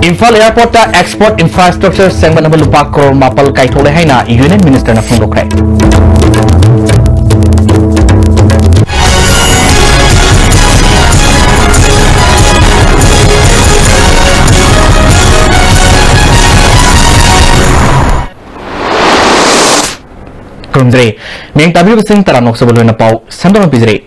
Imphal Airport Export Infrastructure Segment of Lupa Crore Mapal Kaitole Haina Union Minister na Fundokre. Kundre Ning Tabi Singh Taranok Sabuluna Pau Sandra Pizre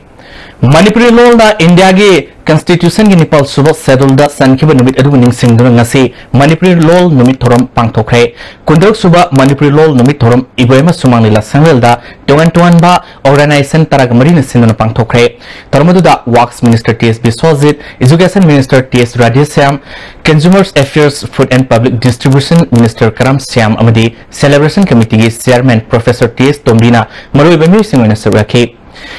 Manipuri law da India ge Constitution gi Nepal suba schedule da sankiba numit adu ning singduna ngasi Manipuri law numit thoram pangthokre kundok suba Manipuri law numit thoram iboema sumanglila sangwel da tongan ba organization taragmari na sinduna pangthokre tarmadu da Works Minister TS Biswajit Education Minister TS Radheshyam Consumers Affairs Food and Public Distribution Minister Karam Syam amadi Celebration Committee gi Chairman Professor TS Tomdina maroi bemi singwena sabrakhe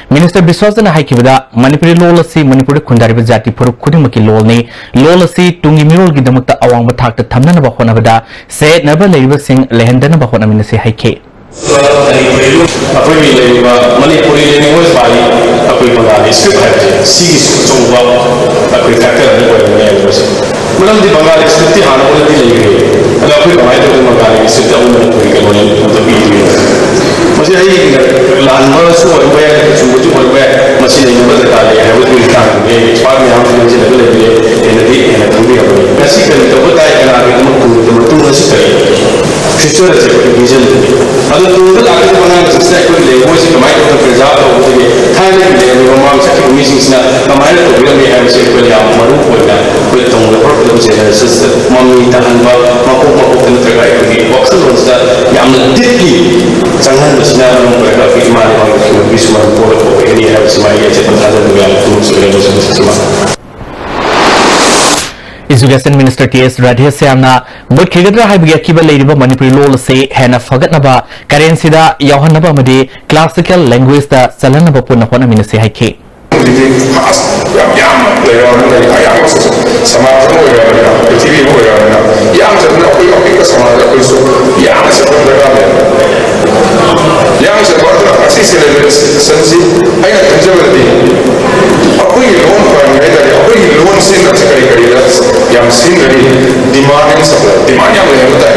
Minister Biswajana Haikibada Manipuri law si Manipuri Kundari Jati Puruk Kudimaki law ni law si Tungi Mirol Gidamukta Awang Batak the Tamana Bahonabada said never labor sing Lehendana Bahona Minasi Haike. Manipuri language by a people script sees so well a protector and one of the Bengali script on all the lady and a quick reminder of Bengali sit down the video. Landmarks were aware to what you were aware, machine in the Tali, I would be trying to expand the influence in the day and a career. Basically, the what I can argue the two future vision. Other two the secondly, was the mic of the result of the Thailand, the Roman second meetings now, the mind of really have said, William Maru with the problems in the system, Mommy, and Mako of the guy to be boxes was that I'm deeply. Jangan bersinar mereka firman orang Bisma Polo ini harus semuanya cepat ada dengan tools semua. Education Minister TS Radheshyam na Mutkigadra Haibia Kiba Lady Manipuri law say Hana Fagatnaba currency da Yohanaba Madi classical language da Salanaba Punapona Minasi Haike. Yang sebenarnya masih sensi, ayat terjadi. Aku ini loan orang ini dari aku ini loan sin sekali dah, yang sin dari demand yang supply, demand yang lebih besar.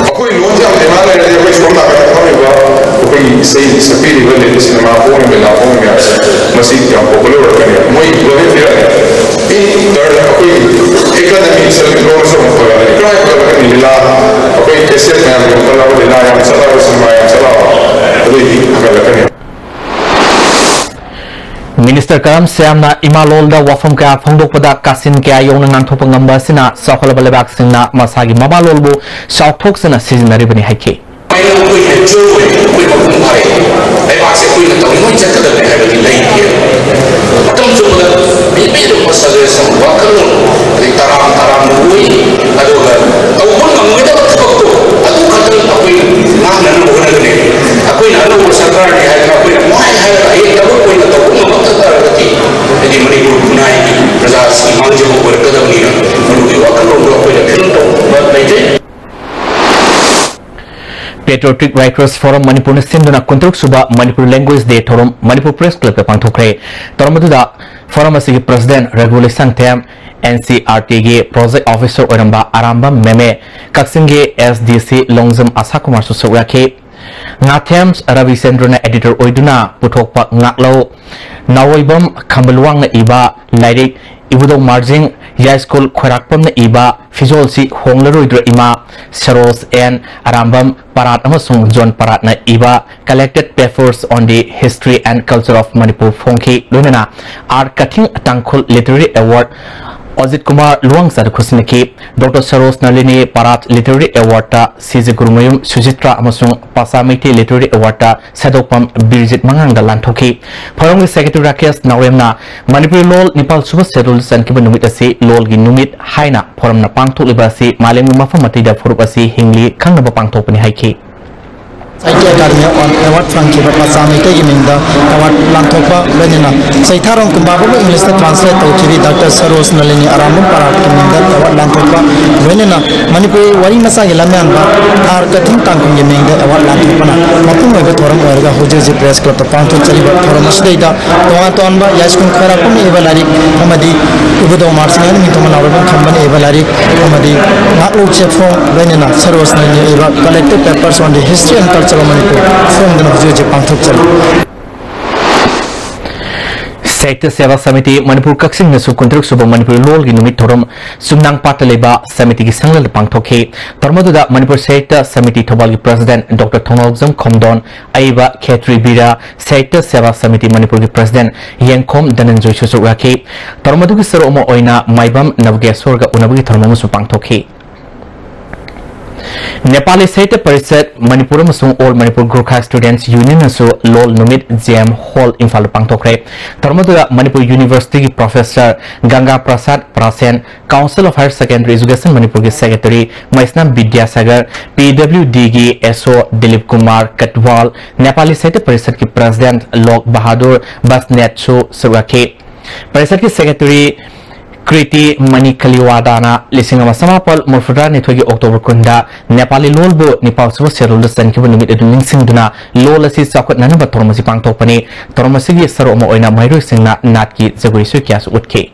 Aku ini loan yang demand yang dari aku cuma nak kata apa? Aku ini sepi di bawah sin nama phone masih yang popular kan ya. Moi boleh tidak ya? Ini dari aku ini ekonomi selalu loan semua orang. Kalau ini lah, aku ini keset yang kalau lah yang salah semua. Minister Karam Syamna Imalolda Wafam Kaya Fondok Pada Kasin Kaya Yong Nang Thopang Number Sina Sakhala Balabak Sina Masagi Mabalolbo South Toxina Seasonary Bani Hike. Patriotic Writers Forum Manipur Sinduna Kuntuk Suba Manipur Language Day Thorum Manipur Press Club Pangthokre Tormaduda Forum Asigi President Regular Sangthem NCRT ge Project Officer Oramba Aramba Meme Kaksinge SDC Longzam Asakumar Susawake Ngathems Ravi Sendruna Editor Oiduna Puthokpak Ngaklo Nawoibam Kambalwang na Iba Lairik Ibudo Marjing Yai School Khorakpam na Iba Fizolsi Honglaroidra Ima Saros and Arambam Parat Amasung John Parat na Iba collected papers on the history and culture of Manipur Phongki Lunana Art Cutting Tangkhul Literary Award Ojit Kumar Luang Sadhusinaki Dr. Saros Nalini Parat Literary Award ta Siji Gurumayum Sujitra Amasung Pasamiti Literary Award ta Sadokpam Birjit Manganga Lanthoki Phorong Secretary Rakesh Nawemna Manipur Lol Nepal Suba Schedule Sankiba Numit asi Lol gi Numit Haina Phoram na Pangthok libasi Malem Mafam Matida Phurup asi Hingli Khangnaba Pangthokpani Haiki Saite Academy on award Frankie but Masami taking in the award Lantopa Lenina. Saitaron Kumbabu English translate to TV Dr. Saros Nalini Aramu Parak in the award Lantopa Lenina. Manipuri Warimasa Yelamianba are cutting tanking gaming the award Lantopana. Mapum over Toram Orga Hoji Press Club of Panto Chariba Toramus data. Tomatonba Yaskun Karakun Evalari Hamadi Ubudo Marsian Mitoman Arabic Company Evalari Hamadi Natu Chefo Lenina Saros Nalini Eva collected papers on the history and culture from the Nojo Pantok. Sector Seva Samiti Manipur Kaksing Nasu Kuntruk Suba Manipur Lol Ginumit Torum Sumnang Pataleba Samiti Sangla Pangtoke Tormoda Manipur Sector Samiti Tobal President Dr. Tonolzam Komdon Aiba Ketri Bira Sector Seva Samiti Manipur President Yankom Danenjoy Susuraki Tormodu Saromo Oina Maibam Navgasorga Unabi Tormosu Pangtoke Nepali State Parisat Manipur Musung All Manipur Gurkha Students Union Asu Lol Numit Jam Hall Infal Pangtokre Tormoda Manipur University Professor Ganga Prasad Prasen Council of Higher Secondary Education Manipur Secretary Maisnam Vidya Sagar PWD SO Dilip Kumar Katwal Nepali State Parisat ki President Lok Bahadur Basnetsu Surake Parisat ki Secretary Kriti Mani Kaliwadana Lisingama Samapal Murfudra Nitwagi October Kunda Nepali Lolbo Nepal Suba Serul San Kibunimit Eduning Singduna Lola Si Sakut Nanaba Tormasi Pangtopani Tormasigi Saromo Oina Mairu Singna Natki Zagurisu Kias Utke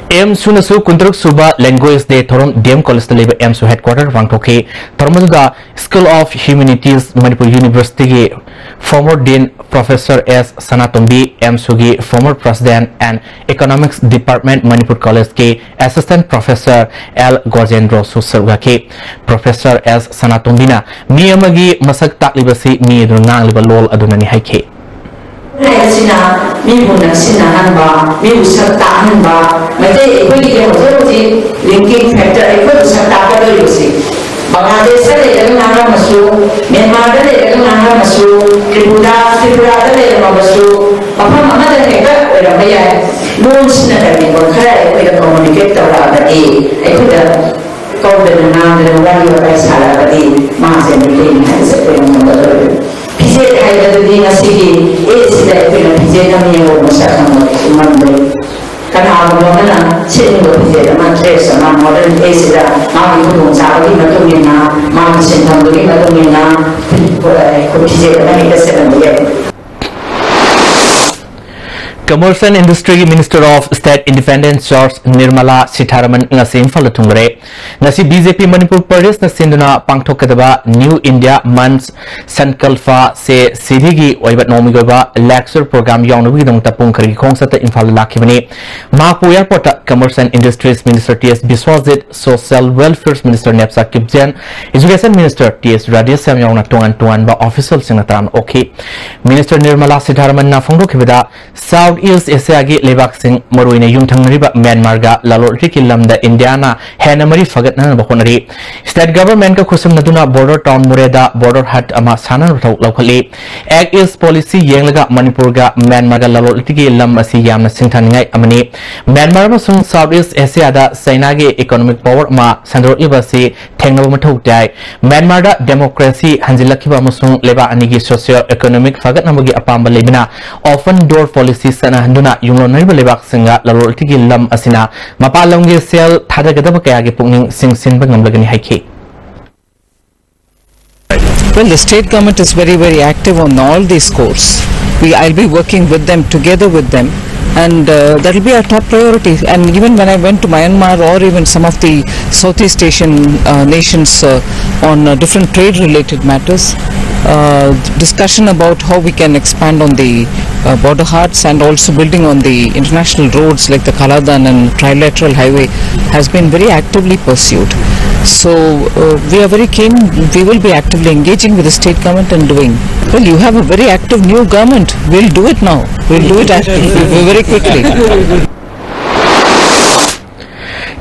M Sunasu Kuntruk Suba Language Day Torom DM College Labor M Su Headquarter Wangtoke Tormaduga School of Humanities Manipur University former Dean Professor S. Sanatombi M. Sugi former President and Economics Department Manipur College ke Assistant Professor L. Gojendro Susarwake Professor S. Sanatombina Miyamagi Masak Taklibasi Mi Dunang Libalol Adunani Haike Sina mi punak sina hanba mi usak ta hanba mate koi ke hoje linking factor ekoi usak ta ka do yusi Bangladesh le dagang nanga masu Myanmar le dagang nanga masu Tripura le masu apa mana le ka ora baya non sina ka ni bon khara ekoi da communicate ta ra ba e ekoi da ko de na de wa yo ka sala ba di ma se ni le ni se ko mo ba do Pise hai da di na sigi e si da ekoi na pise na mi yo mo sa ka mo man do Karena mana sini berbeza, macam sama modern Asia, kami pun cari macam ni na, macam sentam beri macam ni na, berbeza dengan kita sendiri. Commerce and Industry Minister of State Independent George Nirmala Sitharaman ngasi Imphal thungre ngasi BJP Manipur Pradesh na sinduna pangthokadaba New India Month Sankalpa se sidigi oibat nomigoba lecture program yawnagi dongta pungkhari khongsata Imphal lakhibani Mapu Airport Commerce and Industries Minister TS Biswajit Social Welfare Minister Nepsa Kipjan Education Minister TS Radhesam yawna tongan ba official singatan okay Minister Nirmala Sitharaman na phongdokhibada Southeast Asia gi lebak sing maruina yumthangnariba Myanmar ga lalorti ki lamda Indiana henamari fagatna ba khonari state government ka khusum naduna border town mureda border hut ama sanan rthau laukhali act is policy yenglaga Manipur ga Myanmar ga lalorti ki lam asi yamna singthaningai amani Myanmar ma sung Southeast Asia da China gi economic power ma sandro ibasi thengnaba mathau dai Myanmar da democracy hanjilakhiba amasung leba anigi socio economic fagatna gi apamba lebina open door policy sana handuna yunglo nariba lebak singa lalorti gi lam asina mapalam gi sel thadagadaba kaya gi pungning singsin ba ngamlagani haike. Well, the state government is very active on all these scores. I'll be working with them, together with them, and that will be our top priority. And even when I went to Myanmar or even some of the Southeast Asian nations on different trade related matters, discussion about how we can expand on the border huts and also building on the international roads like the Kaladan and Trilateral Highway has been very actively pursued. So we are very keen, we will be actively engaging with the state government and doing. Well, you have a very active new government, we'll do it now, we'll do it very quickly.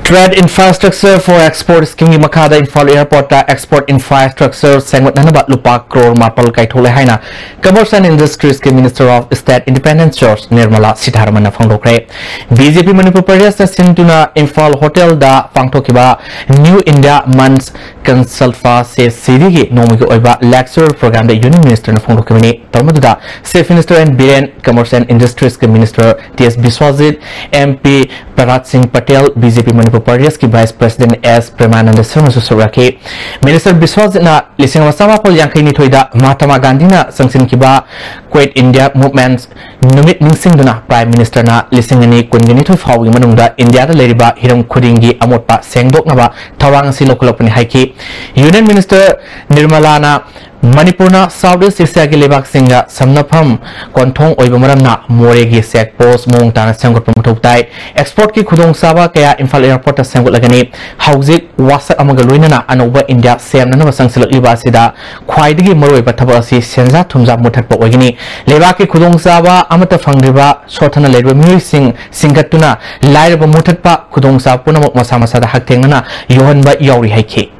Trade infrastructure for export scheme Makada Imphal Airport export infrastructure sengwat nanabat lupa crore mapal kai thole haina Commerce and Industries Minister of State Independent George Nirmala Sitharaman phongdokre BJP Manipur Pradesh sintuna Imphal Hotel da pangthokiba New India Month Consulfa se Siri Nomi Oiba lecture program the Union Minister of Fondokamini, Tormaduda, Safe Minister and Biren, Commerce and Industries Minister T.S. Biswajit, MP Bharat Singh Patel, BJP Manipur Party's Vice President S. Premanand Saraki, Minister Biswajit na Lising Wasama Yankini Toida, Mahatma Gandhi na Sangsin Kiba, Quit India Movements, Numit Ningsing Duna, Prime Minister na Lising any Kunginito Fawi Manunda, India Leriba, Hiram Kudingi, Amotpa, Sengdok Naba, Tawang Silokolopan Haiki, Union Minister Nirmalana, Manipurna Southeast Asia ki lebak singa samnapam kontong oibamarana moregi sek post mong tana senggot promotai export ki khudong sawa kaya Imphal airport senggot lagani hauzik wasa amaga loinana anoba India semna na sangsilak liba sida khwaidigi maroi bathaba asi senja thumja muthat pa ogini lebak ki khudong sawa amata phangriba sothana leiba mi sing singatuna lairba muthat pa khudong sa punamok masa masa da haktengna yohan ba yauri haiki.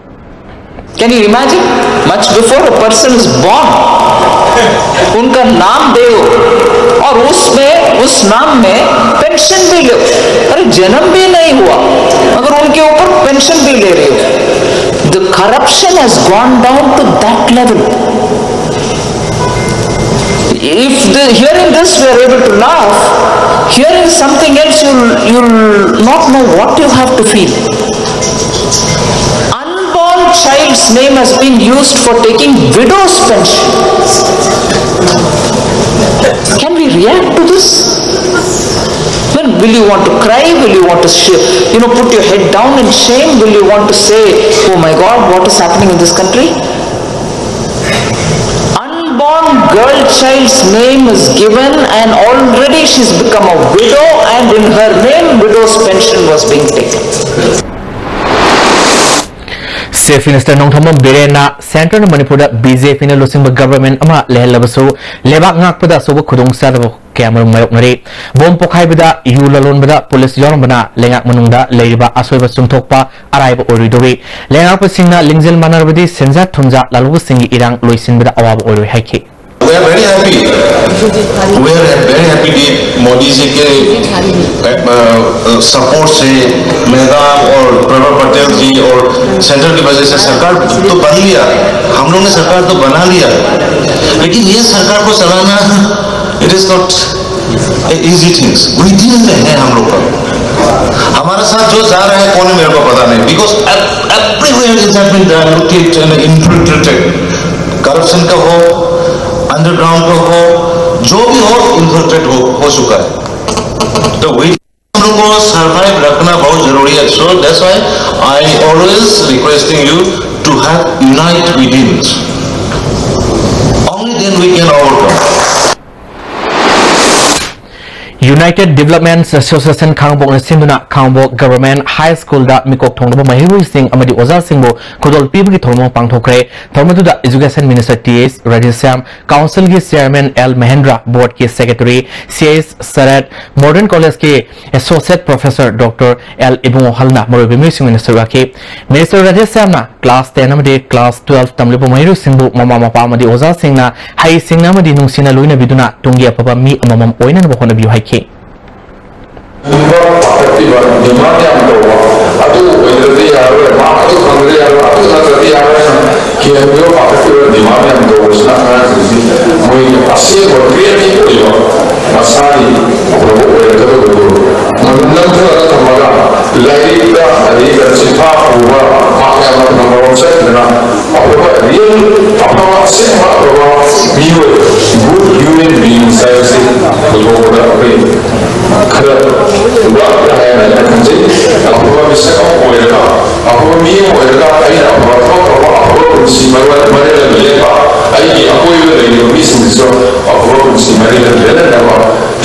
Can you imagine? Much before a person is born, उनका नाम दे और उसमें उस नाम में pension भी लो. अरे जन्म भी नहीं हुआ मगर उनके ऊपर पेंशन भी ले रहे हो. The corruption has gone down to that level. If hearing this we are able to laugh, hearing something else you'll not know what you have to feel. Child's name has been used for taking widow's pension. Can we react to this? Well, will you want to cry? Will you want to put your head down in shame? Will you want to say, oh my God, what is happening in this country? Unborn girl child's name is given and already she's become a widow and in her name widow's pension was being taken. Safe Minister Nongthoma Birena, Central Manipur BJP na losing government ama lehelabasu lebak ngakpada sobo khudong sadabo camera mayok ngari bom pokhai bida yulalon bida police yorum bana lengak manungda leiriba asoiba sumthokpa araiba oridori lengak pasingna lingjel manarbadi senja thunja lalu singi irang loisin bida awab oroi haiki. We are very happy. We are very happy कि मोदी जी के support से मेहदाम और प्रभा पटेल जी और centre की वजह से सरकार तो बन लिया. हम लोगों ने सरकार तो बना लिया, लेकिन ये सरकार को चलाना it is not easy things. within में है हम लोग का. हमारा साथ जो जा रहा है कौन है मेरे को पता नहीं. Because everywhere it has been diluted and infiltrated. Corruption का हो, अंडरग्राउंड का हो, जो भी हो इन्फिल्ट्रेट हो चुका है. तो वही हम लोग को सरवाइव रखना बहुत जरूरी है. So that's why I always requesting you to have unite within. Only then we can overcome. United Development Association Khangbok na sinduna Khangbok Government High School da mikok thongba mahirui sing amadi oza singbo khodol pibgi thormo pangthokre thormadu da Education Minister T.S. Radhisam Council ki Chairman L Mahendra Board ki Secretary C.S. Sarat Modern College ki Associate Professor Dr. L Ibung Halna Morobi Music Minister Raki Minister Radhisam na Class 10 amadi Class 12 tamlipo mahirui singbo mama mapa amadi oza singna hai singna amadi nungsina luina biduna tungi apapa mi amamam oina na bokona biu haiki.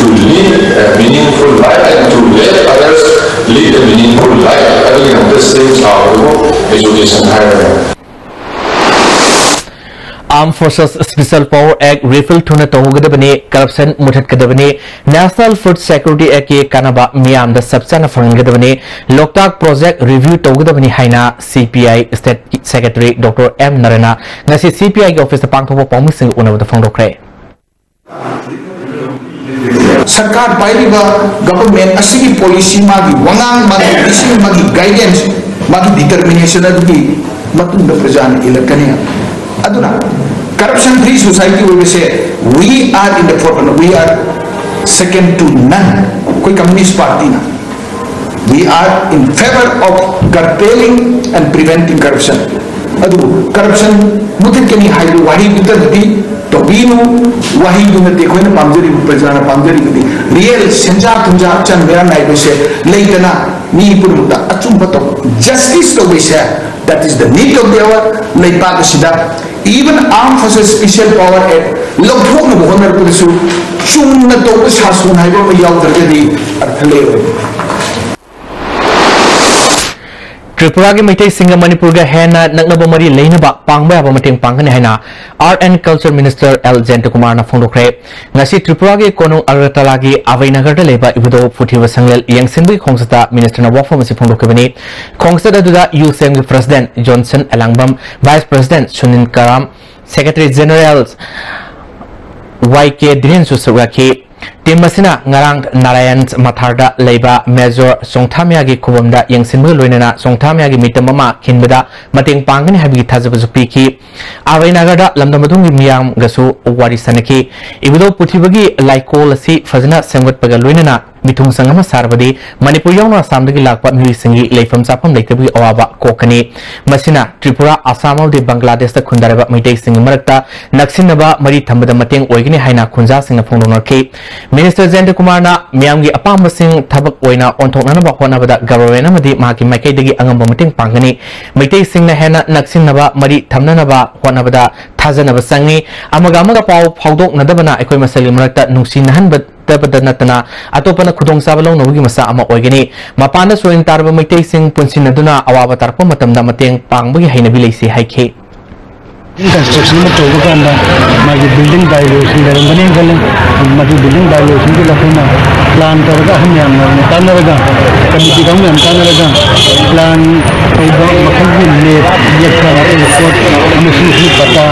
To lead a meaningful life and to let others lead a meaningful life. I think this things are education higher. Armed Forces Special Power Act refill to Natogadabani, Corruption Mutakadabani, National Food Security Act Kanaba Miam, the Subsana Fangadabani, Loktak Project Review Togadabani Haina, CPI State Secretary Dr. M. Narana, Nasi CPI Office the Pangtopo Promising one of the Fondokre. सरकार पाइबा government असिगी policy मागी वंगांग मागी इसी मागी guidance मागी determination अदुगी matunda prajana ilakani aduna corruption free society we say we are in the forefront, we are second to none koi communist party na. We are in favor of curtailing and preventing corruption. Adu corruption mutin kani haidu wahi bitadi tobinu wahi dunati koi na pamjari prajana pamjari gidi real senja tunja chan mera nai be se leitana ni purmuta achum bato justice to be se. That is the need of the hour. Leipa sida even armed forces special power act logthok na bohnar pulisu chunna to sasun haiba ma yaw dargadi arthale. Tripura की मिट्टी सिंह मणिपुर का है ना नग्नब मरी लेने बा पांगबा अब मटेंग पांगने है ना art and culture minister L Jayant Kumar ना फोंडोक्रे ngasi Tripura की कोनो अगरतला की अवैनगर दा लेबा इबदो फुथिव संगल यंगसिंबी खोंगसता मिनिस्टर ना वाफम से फोंडोकबनी खोंगसता दुदा यूसेम की president Johnson Elangbam vice president Sunil Karam secretary general Y K Dinen सुसुगाकी टीम मसिना ngarang Narayan Matharda leiba Major Songthamya gi khubamda yengsinbu loinana Songthamya gi mitamama khinbada mateng pangani habi thajabu piki Avainagarda lamdamadung gi miyam gasu wari sanaki ibudo puthibagi laikol si fazana semgat paga loinana mithung sangama sarbadi Manipur yawna samdagi lakpa miwi singi leifam chapam leitabi awaba kokani masina Tripura Assam de Bangladesh ta khundaraba mitai sing marakta naksinaba mari thambada mateng oigini haina khunja singna phongdonarki Minister Jayant Kumar na miyam gi apam sing thabak oina onthoknana ba khona bada government amadi maki maikai dagi angamba mateng pangani mitai singna hena naksinaba mari thamnana ba khona bada thajana ba sangi amaga pau phawdok nadabana ekoi masali marakta nungsi nahan Badana Atopana Kudong Sabalong Nugimasa Ama Ogani, Mapana Soin Tarba Mate Sing Punsinaduna, Avatar Pomatam Damateng, Pangbi Hainabilisi Hike. Construction में तो वो करना माजी building violation dari mana yang kalian माजी building violation के Lakhna plan करेगा हम यहाँ में करना रहेगा कमिटी का हम यहाँ करना रहेगा plan कोई बात मतलब भी ले ये करना है रिपोर्ट हमें सुनिश्चित पता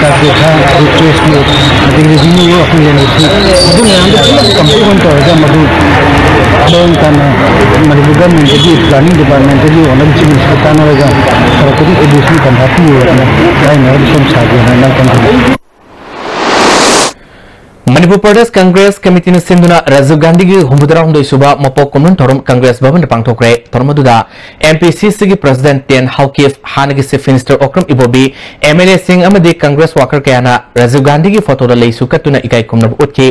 करके था रिक्वेस्ट में अगर रिव्यू वो अपने लेने से अभी यहाँ पे पूरा कंप्लीट हो जाएगा मधु लोन करना मधु गवर्नमेंट के लिए प्लानिंग डिपार्टमेंट के लिए ऑनर चीज करना रहेगा और कोई एडिशनल कंट्रैक्ट नहीं होगा Manipur Pradesh Congress Committee ne sinduna Rajiv Gandhi gi humudra humdoi suba mapok komun thorum Congress Bhavan de pangthokre tormaduda MPCC gi President Ten Haukif Hanagi Chief Minister Okram Ibobi MLA Singh amadi Congress worker kayana Rajiv Gandhi gi photo da leisu katuna ikai kumna utki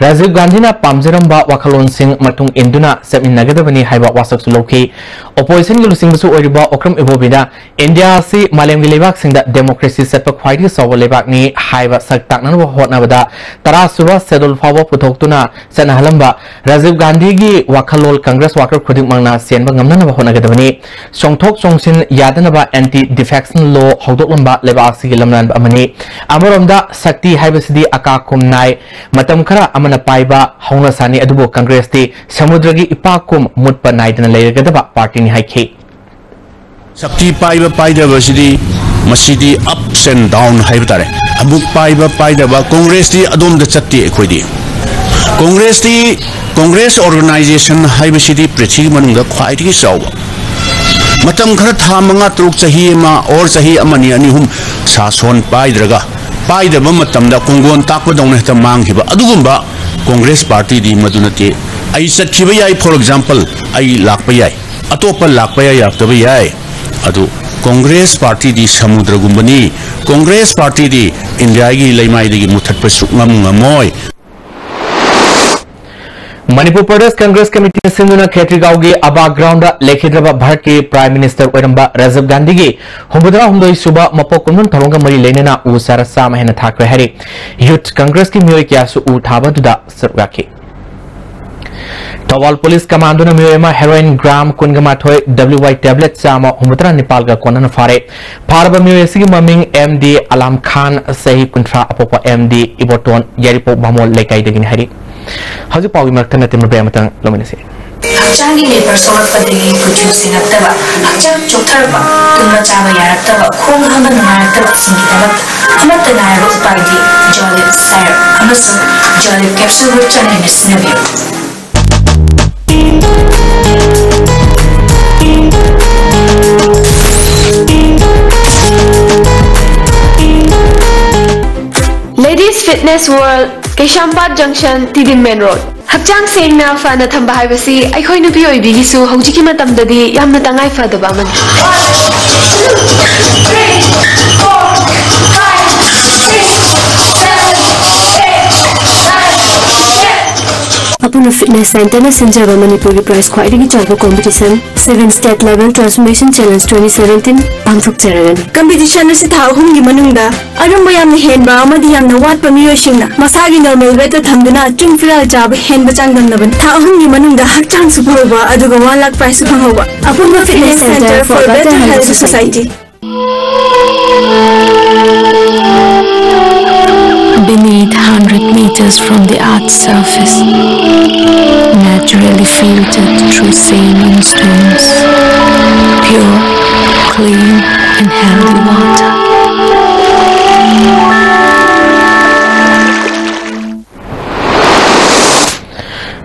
Rajiv Gandhi na pamjaramba wakhalon sing matung induna semin nagadabani haiba wasak sulauki opposition gi lusing busu oiriba Okram Ibobi da India si malem gi lebak sing da democracy setpa khwaidi sawa lebak ni haiba sak takna ba hotna bada tara सुबह schedule फाव पुथोक्तुना सनहलंबा राजीव गांधी की वाखलोल Congress walker खुदिक मंगना सेनबा ngamnana होनगदबनी सोंगथोक सोंगसिन यादनबा anti defection law हौदोकलंबा लेबासी की लमनान अमनी अमरोमदा शक्ति हाइबसिदी अकाकुम नाय मतम खरा अमना पाइबा हौना सानी अदुबो कांग्रेस ती समुद्र की इपाकुम मुटपा नाइदना लेरगदबा पार्टी नि हाइखे शक्ति पाइबा पाइदबसिदी मसीदी अप्स एंड डाउन हाइबतारे अबुक पाइबा पाइदबा कांग्रेस दी अदोम द चत्ती एखोइदी कांग्रेस ऑर्गेनाइजेशन हाइबसिदी पृथ्वी मनुंग ख्वाइदगी चाव मतम खर था मंगा तरुक चही मा और चही अमनी अनिहुम सासोन पाइद्रगा पाइदबा मतम दा कोंगोन ताकबदौन हेता मांगहिबा अदुगुंबा कांग्रेस पार्टी दी मदुनते आई सत्खिबा याई फॉर एग्जांपल आई लाकबा याई अतोपा लाकबा याई याक्तबा याई अदु कांग्रेस पार्टी दी समुद्र गुंबनी कांग्रेस पार्टी दी इंडिया की लेमाई दी मुथत सुकमम ngमोय मणिपुर प्रदेश कांग्रेस कमेटी सिंधुना खेत्रीगांव की अबा ग्राउंड लेखिद्रबा भारत के प्राइम मिनिस्टर ओरंबा राजीव गांधी की हुबुद्रा हुमदोई सुबा मपोकुमन थरोंगा मरी लेनेना उ सारसा महना थाक्रे हरि यूथ कांग्रेस की मियोय क्यासु उ थाबदुदा सरगाखी Tawal Police Commando na miyoyama heroin gram kungamathoi WY tablet sama humutara Nepal ga konan fare parba miyoyasi maming MD Alam Khan sahi kuntra apopa MD Iboton Yaripo Bamol lekai degin hari haji pawi martana tembe bamatang lominase Hachangi lebar solat padagi producing aktaba hachang choktarba tunna chaba yaraktaba khong hama nangaraktaba singitaba amata nairu upaydi jolib sire amasu jolib capsule channel sinabi Fitness World, Keshampat Junction, Tidin Main Road. Hakjang sengna fana thamba haibasi aikhoi nupi oibigisu hojiki matamdadi yamna tangai fadaba man. 1, 2, 3, 4, 5, 6, 7, 8, 9, 10. Apuna Fitness Center na Sanjava Manipuri Prize Quality Chauba Competition 7 State Level Transformation Challenge 2017 Pangthok Charagan. Competition na si tao humgi manungda arumba yamna henba amadi yamna watpa miyoshingna masagi normal weight thamduna king firal chaba henba changdamnaban tao humgi manungda hakchang suphoba aduga 1 lakh prize suphoba. Apuna Fitness Center for Better Health Society. Beneath 100 meters from the Earth's surface, naturally filtered through saline stones, pure, clean and healthy water.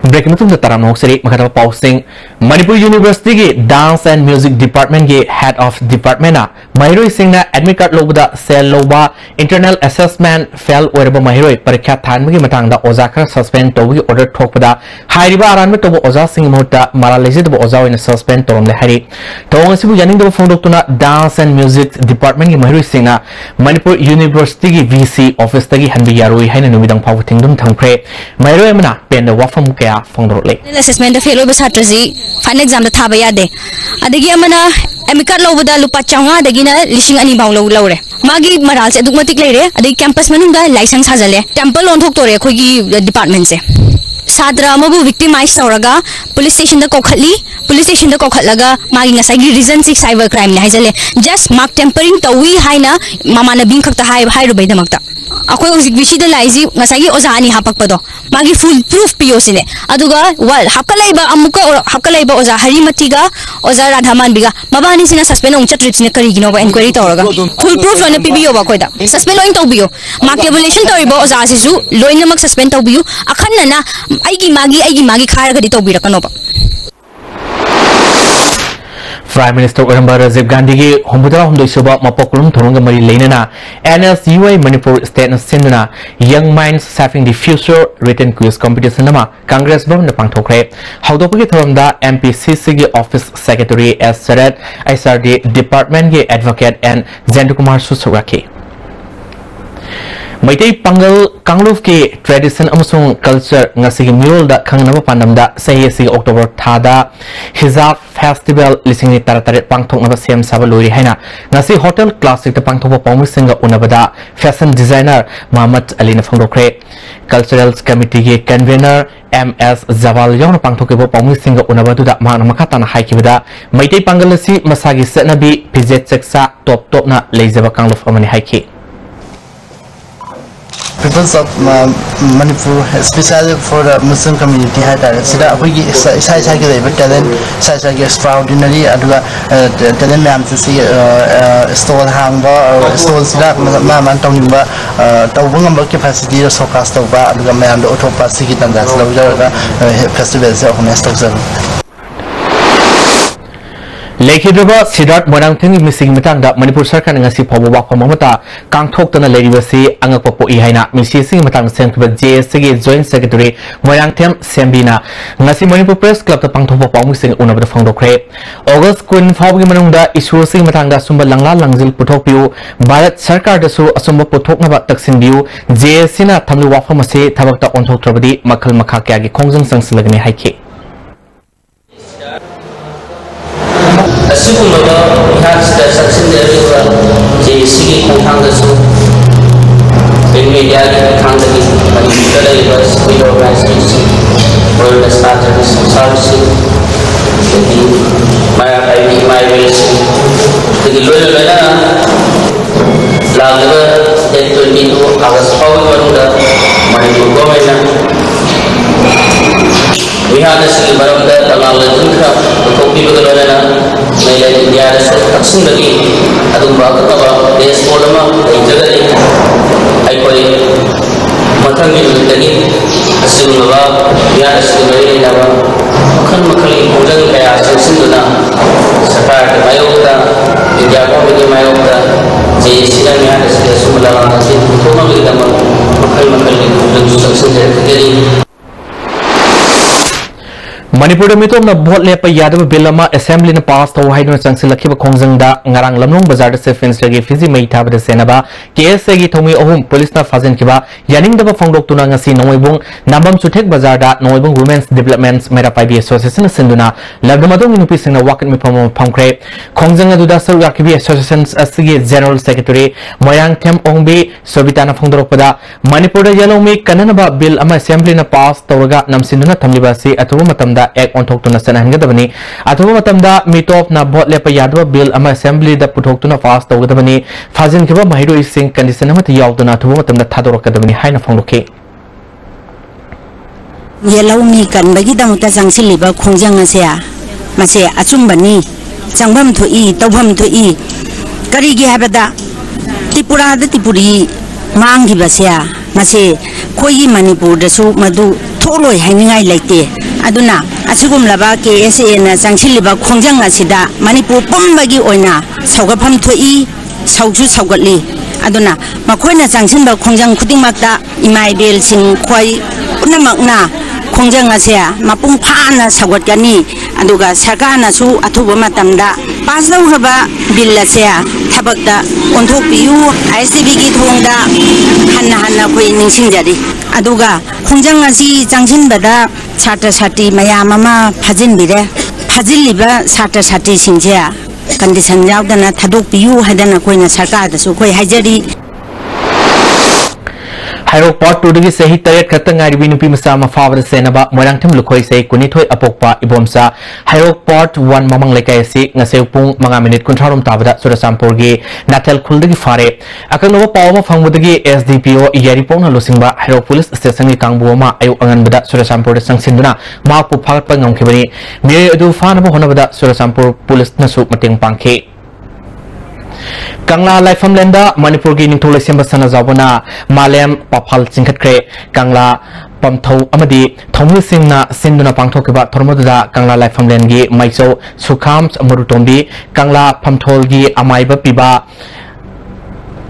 Breaking the Taram Hoxeri, Makata Pausing, Manipuri University Dance and Music Department Head of Department, Mahiroi Singna, Admit Card Loba, Cell Loba, Internal Assessment, Fell Wereba Mahiroi, Parika Tanmaki Matanga, Ozaka, Suspend, Towi, Order Tokpada, Hariba Aranmet of Oza Sing Mota, Maralizit of Oza in a suspend, Tom the Hari, Tonsibu Yaning the Fondotuna, Dance and Music Department, Mahiroi Singna, Manipur University VC Office Tagi Hanbi Yarui, Hanan Poverty, Tangpre, Mahiroi Mana, Pen the Wafam Kaya. Assessment the fellow Satrazi, final exam the Tabayade. Adagi Amana, Emicat Lobuda Lupa Changa, the Gina, Lishing Anibalo Lore. Magi Maral said Dugmatic Lady, at the campus Manunga, license Hazale, Temple on Tokore, Kogi departments. Sadra Mabu victimized Sauraga, police station the Kokali, police station the Kokalaga, Magina Sagi reason 6 cyber crime Hazale, just mark tempering Tawi Haina, Mamana Binkak the high by the Makta. Ako exhibition the lazy, Masagi Ozani Hapakado, Magi full proof Piosine, Aduga, well, Hakalaiba Amuka or Hakalaiba Oza Harimatiga, Oza Radhaman Biga, Mabani Sina suspend on trips in the Karigino inquiry Toraga, full proof on the PBO Bakoda, suspend on Tobio, mark evaluation Toribo Ozazizu, Loinamak suspend Tobio, Akanana, Aigi Magi Karaga di Tobira Kanopa. Prime Minister Urambara Rajiv Gandhi ki Hombudara Homdoi Suba Mapokulum Thorunga Mari Lenana NSUI Manipur State Sindana Young Minds Saving the Future Written Quiz Competition Nama Congress Bhavan na Pangthokre Haudopagi Thoramda MPCC ki Office Secretary S Sarat ISRD Department ki Advocate and Zendu Kumar Susuraki Maitai Pangal Kangluf ki tradition amusung culture ngasigi mule da kangnama pandamda sayesi October thada Hijab Festival lising taratare pangthok naba sem saba lori haina ngasi hotel classic da pangthok pa singa unabada fashion designer Muhammad Ali na phangdokre cultural committee ki convener MS Zawal yong pangthok ke pa singa unabadu da ma makata na haikibada Maitai Pangal si masagi sanabi pizet seksa top na leizaba kangluf amani haiki Peoples of Manipur, especially for the Muslim community, had a talent, such as extraordinary talent man to see stall hamba or stall slap, Mamma Tonimba, Tawanga capacity of Socast of Bar, the man, the Autopasiki, and that's the festivals of Nestox. Leki Draba Sidat Morangting missing Matanga Manipur Sarkan and Ngasi Pobo Wapa Mamata Kangtok Tana Lady Wasi Angapopo Ihaina Missing Matang Sent with JSG Joint Secretary Morangtem Sembina Ngasi Manipur Press Club the Pangtopo Pong one of the Fondo Crape August Queen Fobi Manunda issue sing Matanga Sumba Langla Langzil Putopio Barat Sarkar the Su Asumba Putok Nabat Taksin View JSina Tamu Wafa Masi Tabata Onto Trabadi Makal Makaki Kongzang Sansalagni Haiki Asumaba has the success area JC Kanghangasu in media Kangaki was we organization world has started this service my ways the Luna Lava 22 August Manipur government we have the city of the Alaladinka, the copy of the Lorena, Mele India, Taxundaki, Adubaka, the Esporama, the Jagadi, I call it Matangi Lagi, Asimava, Yanas, Nava, Makali, Mudan, Kaya, Sinduna, Sapat, Mayota, India, Mayota, Jay Sidan, Sumala, Toma, Makal Manipur mitom na bot lepa yadaba bilama assembly na pass to haidon changsil lakhiba khongjangda ngarang lamnong bazar se fence lagi fizi mai thaba de senaba KSA gi thomi ohum police na fazen kiba yaning daba phongdok tuna ngasi noibung nambam suthek bazar da noibung women's developments mera pai association sinduna labdamadong nupi singna wakat mi phongkre khongjang aduda saru yakibi associations asigi general secretary moyang them ongbi sobitana phongdorok pada Manipur da yalomi kananaba bill ama assembly na pass tawraga namsinduna thamliba si atuba matamda ek on thok tuna sanan gadabani atuba matamda mitop na bot lepa yadwa bill ama assembly da puthok tuna pass taw gadabani fazin kiba mahido ising condition ama yawduna atuba matamda thadorok gadabani haina phongloke yellow mi kan bagi damuta jangsil khongjang asia mase achumbani changbam thoi tawbam thoi karigi habada tipura da tipuri mangi basia mase khoi Manipur da su madu tholoi hainingai laite aduna achigum laba KSA na jangsil khongjang asida Manipur pombagi oina saugapham thoi sauju saugatli aduna makoina jangsinba khongjang khudingmakta imai bel sing khoi unamakna khongjang asia mapung phana saugatgani aduga sarkana su athuba matamda pasdau haba bill asia thabakta onthokpiyu ISTB gi thongda hanna khoi ningsingjari aduga khongjang asi jangsinbada chatra sati mayam ama phajinbire phajiliba chatra sati singja condition yaudana thadokpiyu hadana koina sarkar da su khoi hajari Hairok part 2 dagi sehi taret khata ngari nupi masa mafawar senaba moirang them lukhoi se kunithoi apokpa ibomsa Hairok part 1 mamang lekai si ngaseu pung manga minute kunthharom tabada surasampur gi nathel khuldagi fare akangno pawma phangmudagi SDPO yaripong na losingba Hairok police station gi kangbu ma ayu angan bada surasampur de sangsinduna ma pu phalpa ngamkhibani me adu fana ba honabada surasampur police na su mateng pangkhe Kangla Laifam Lenda Manipur gi ningthole semba sana zawna Malem Paphal Singkhatkre Kangla Pamthau amadi Thomul Singna Sinduna Pangthokiba Thormoda Kangla Laifam Lengi Maiso Sukhams Murutombi Kangla Pamthol gi Amaiba Piba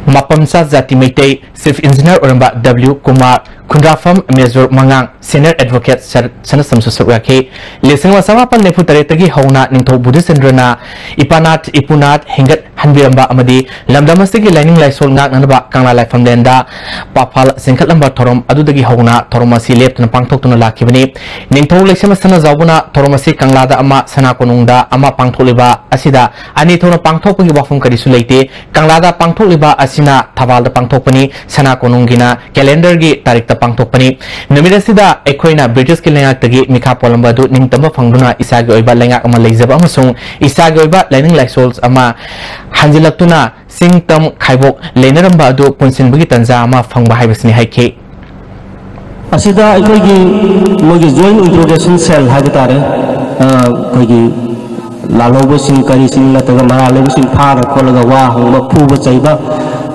Mapamsa Jati Meitei Chief Engineer Oramba W Kumar Kundrafam Major Mangang Senior Advocate Sanasam Susuraki Lising Wasamapan Nefutareti Hona Ningtho Buddhisendrana Ipanat Ipunat Hingat Hanbiramba Amadi Lamdamasigi Lining Laisol Ngak Nanaba Kangla Laifam Lenda Papal Singkat Lamba Torom Adudagi Hona Toromasi Left and Pangtok to Lakibini Ningtho Lesemasana Zabuna Toromasi Kanglada Ama Sanakonunda Ama Pangtoliba Asida Anitona Pangtoki Wafum Kadisulate Kanglada Pangtoliba Asina Taval the Pangtopani Sanakonungina Calendar Gi Tarik Pangtopani Numirasida Equina British Kilangaki Mika Polamba do Nintamba Fanguna Isago Iba Langa Ama Lazaba Amasung Isago Iba Lining Lysols Ama Hanjilatuna Singtam Kaibok Lenaramba do Punsin Bugitanza Ama Fangba Hibasni Haike Asida Equigi Mogi Joint Interrogation Cell Hagatare Kogi Lalobo Sing Kari Sing Lataga Maralevo Sing Para Kolaga Wah Puba Chaiba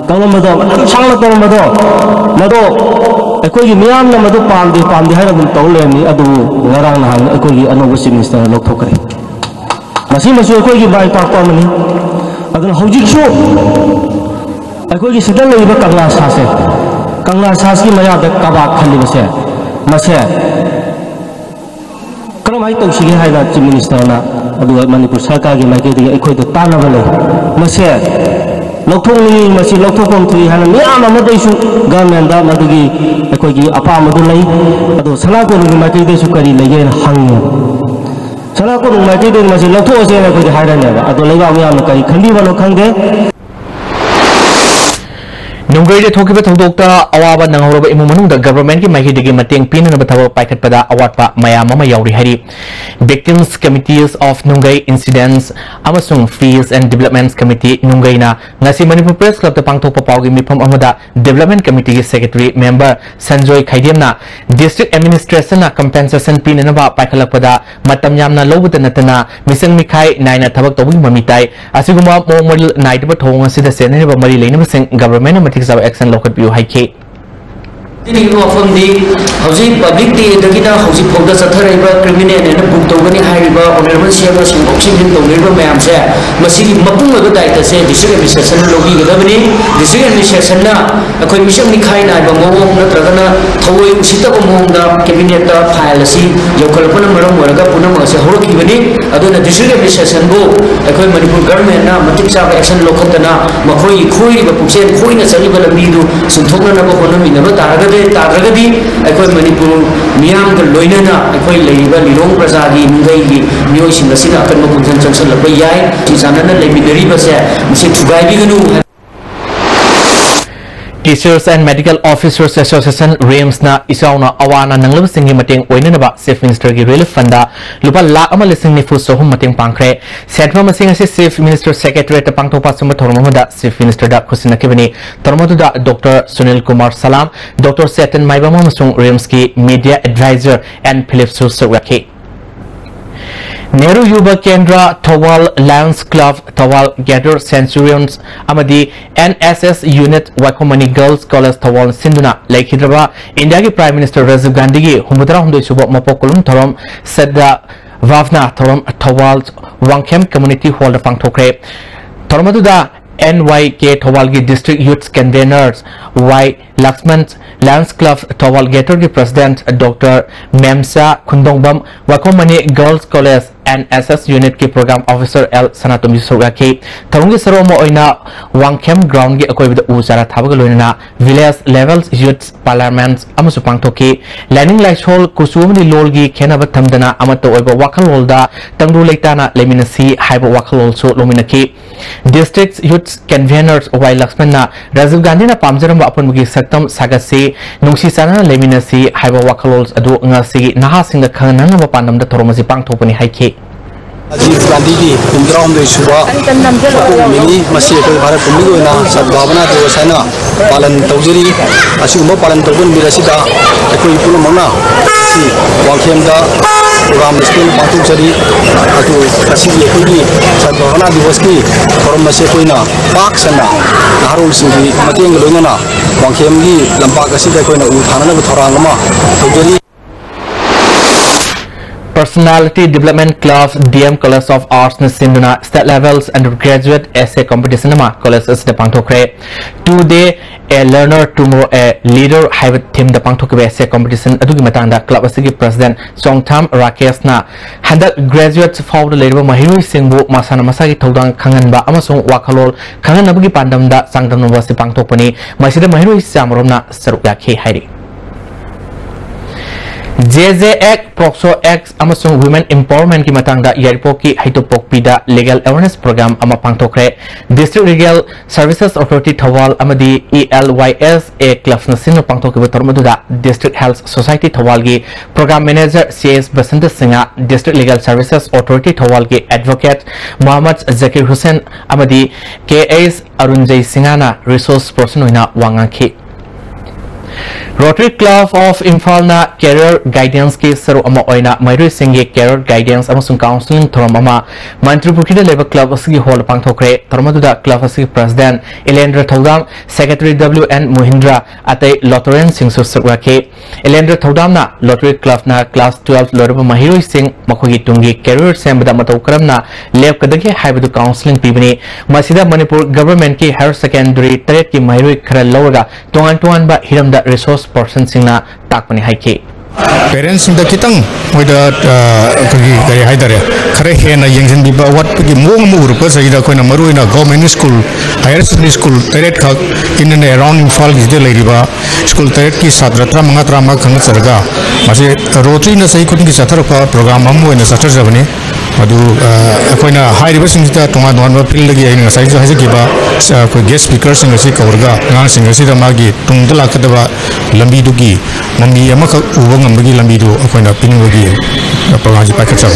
Kangamado Sangla Mado Mado Equigi Miam Madu Pandi Haram Tolemi Adu Narang Equigi Anobusi Minister Lokokri Masimasu Equigi by Parkomani Adan Hojichu Equigi Sidan Liba Kangla Sase Kangla Saski Maya the Kabak Kalibase Mase Karamai Toshi Haida Chief Minister Adu Manipur Sarkagi Makedi Equigi Tanavale Mase Lokoni masih lokon tui hana ni ama madaisu government da madugi ekoi apa madulai ado salako ni makai desu kari lege hang salako ni makai de masih lokto ase na koi hairane ado lega mi ama kai khandi balo khangde Nunggai Tokiba Tokta Awaba Nangoroba Imumanunda government ki Mahidigi Mating Pin and Batava Packet Pada Awatpa Mayama Yauri Hari Victims Committees of Nungai Incidents Amasung Fees and Developments Committee Nungaina Nasi Manipur Press Club the Pangto Papagi Mipam Amada Development Committee Secretary Member Sanjoy Khaidemna District Administration Compensation Pin and Aba Pakalapa Matam Yamna Lobuta Natana Misang Mikai Naina Tabak Tobi Mamitai Asiguma Momol Night Batonga Sida Seneva Mari Lane Government Action local view high public day dagina hauji phogda satharaiba criminal and book togani hariba honorable sema sing option togriba mayam se masigi mapung oiba daita se district administration logi gadabani district administration na akoi mission ni khaina ba mawong natragana thoi usita ba mawong da cabinet ta file asi yokalpana maram waraga punam ase horokibani aduna district administration bo akoi manipur government na matik sa action lokhatana makhoi khoi ba puksen khoi na chali ba lambi du sunthokna na ba honomi na ba taragadi akoi manipur miyam ga loinana akoi leiba lirong prasadi mungai gi miyoi sing asina akan mapunjan changsal la yai ti sanana leminari ba se muse thugai bi ganu. Teachers and Medical Officers Association RAMS na isauna awana nanglab singi mateng oinanaba Chief Minister gi relief funda lupa lakh ama lising nifu sohum mateng pangkre setma masing ase Chief Minister Secretary ta pangthopa sumba thormamada Chief Minister da khusina kibani tormadu da Dr. Sunil Kumar Salam Dr. Setan Maibama masung RAMS ki Media Advisor and Philips Surakhi Nehru Yuba Kendra Thawal Lions Club Thawal Gather Centurions Amadi NSS Unit Wakomani Girls College Thawal Sinduna Laikhidraba India ki Prime Minister Rajiv Gandhi ki humudra humdoi subo mapokulum thorom Sedda Vavna thorom Thawal Wangkhem Community Hall da pangthokre thormaduda NYK Thawal ki District Youth Conveners Y Lakshman Lions Club Thawal Gather ki President Dr. Memsa Khundongbam Wakomani Girls College NSS Unit ki Program Officer L Sanatumi Suraki Tarungi Saromo Oina Wangkhem Ground ki Akoibida Uzara Thabagaloina Village Levels Youth Parliament Amusupang Toki Landing Light Hall Kusumni Lolgi Kenaba Tamdana Amato Oiba Wakalolda Tangdu Leitana Leminasi Haiba Wakalol So Lominaki District Youth Conveners Y Lakshmana Rajiv Gandhi na Pamjaramba upon Mugi Saktam Sagasi Nungsi Sana Leminasi Haiba Wakalols Adu Ngasi Naha Singa Kananga Panam the Toromasi Pang Topani Haiki Rajiv Gandhi ki Pumdram de Suba Mini Masih Bharat Pemilu na Sadbhavana Devasana Palan Taujiri Asumba Palan Tobun Mirasida Ekoi Pulu Mana Si Wangkhem da Program School Batu Jadi Atu Kasih Ekoi Sadbhavana Devaski Forum Masih Koina Pak Sana Naharul Singhi Matiang Lungana Wangkhem gi Lampak Kasih Koina Uthana Buthorang Lama Taujiri Personality Development Club DM College of Arts na Sinduna State Levels Undergraduate Essay Competition nama College is the pangthokre today a learner tomorrow a leader have team the pangthokbe essay competition adugi matangda club asigi president Songtham Rakesh na handak graduates for the leader mahirui singbu masana masagi thodang khanganba amasung wakalol khanganabagi pandamda sangdamno wasi pangthokpani masida mahirui samromna sarukya hairi JJX Proxo X amasung Women Empowerment ki matangda Yaripok ki Haitopok Pida Legal Awareness Program ama pangthokre District Legal Services Authority Thawal amadi ELYS a club na sino pangthokbe tormaduda District Health Society Thawal ki Program Manager CS Basanta Singha District Legal Services Authority Thawal ki Advocate Muhammad Zakir Hussain amadi KS Arunjay Singhana Resource Person oina wangangki Rotary Club of Imphal na Career Guidance ki saru ama oina Mairui Singh Career Guidance amasung Counseling thorom ama Manipuri da Labor Club asigi hall pangthokre tormaduda club asigi President Elendra Thodam Secretary WN Mohindra atai Lotoren Singh Susraki Elendra Thodam na Lottery Club na Class 12 lorba Mairui Singh makhogi tungi career sembada matau karamna lab kadagi haibu counseling pibani masida Manipur government ki higher secondary trade ki Mairui khara loga tongan ba hiramda resource person singna takpani haiki parents in the kitang with the kari haidare khare hena yengsin biba what ki mong mur pa saida koina maru ina government school higher secondary school direct khak in and around Imphal is the leriba school direct ki sadratra mangatra ma khang sarga mase rotri na sai kuting ki sathar pa program amu ina sathar jabani adu koina hairiba singita tonga don ba field gi ina sai jo haji ba ko guest speaker sing asi kaurga ngang sing asi da magi tungdala kadaba lambi dugi mami amaka uwa ngambagi lambi du koina pingogi program ji package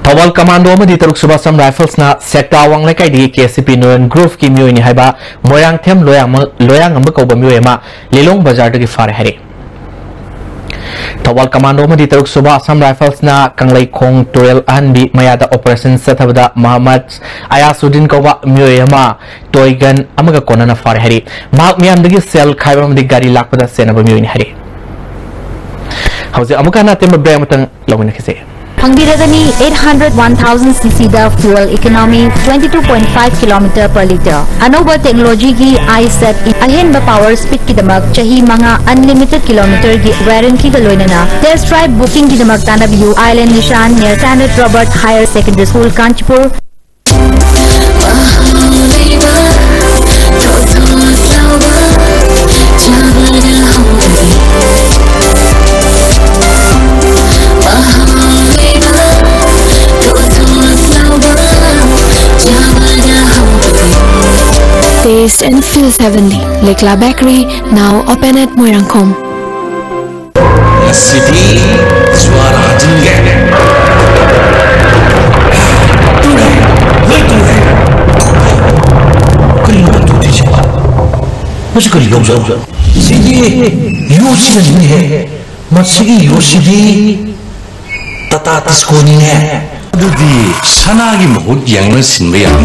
Thawal Commando amadi Taruk Subasam Rifles na Sekta Wanglai kai di KCP Noyan Grove ki miyoi ni haiba Moyang Them Loyang amba kauba miyoi ma Lelong Bazar dagi fare hari Tawal Commando Madi Taruk Suba Assam Rifles na Kanglai Khong Turel Anbi Mayada Operation Satabada Muhammad Ayasudin Kawa Muyama Toigan Amaga Konana Farhari Mak Miamdagi Sel Kairam the Gari Lakpada Senaba Muin Hari How's the Amukana Timber Bramatan Lominakise? Pangbiragani 801,000 cc da fuel economy 22.5 km per liter. Anoba technology ki iSet ahenba power speed ki damak chahi manga unlimited kilometer ki warranty ka loinana. Test drive booking ki damak tanabiyu Island Nishan near Standard Robert Higher Secondary School Kanchipur. Taste and feels heavenly. Lekla Bakery, now open at Moirangkom. City Swara Jinge. Masih kau Sini Yoshi ni hai, masih Yoshi Tata Tiskoni hai. Jadi sana lagi mahut yang mesin bayar.